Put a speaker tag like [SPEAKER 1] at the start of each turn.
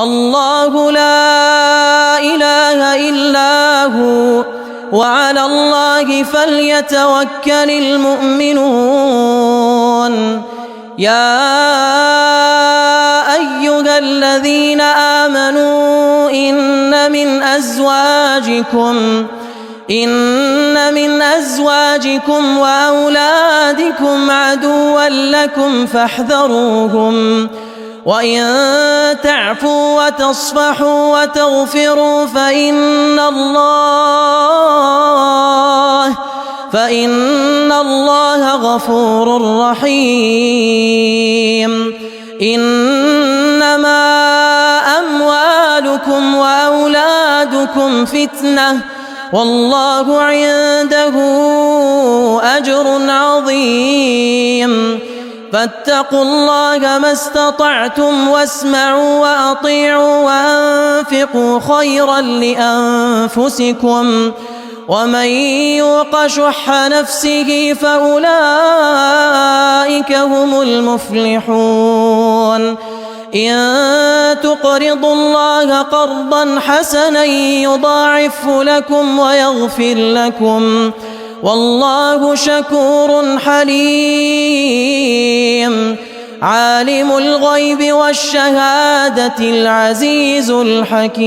[SPEAKER 1] الله لا إله إلا هو وعلى الله فليتوكل المؤمنون. يا أيها الذين آمنوا إن من أزواجكم وأولادكم عدوا لكم فاحذروهم، وإن تعفوا وتصفحوا وتغفروا فإن الله غفور رحيم. إنما أموالكم وأولادكم فتنة والله عنده أجر عظيم. فاتقوا الله ما استطعتم واسمعوا وأطيعوا وأنفقوا خيرا لأنفسكم، ومن يوق شح نفسه فأولئك هم المفلحون. إن تقرضوا الله قرضا حسنا يضاعفه لكم ويغفر لكم، والله شكور حليم. عالم الغيب والشهادة العزيز الحكيم.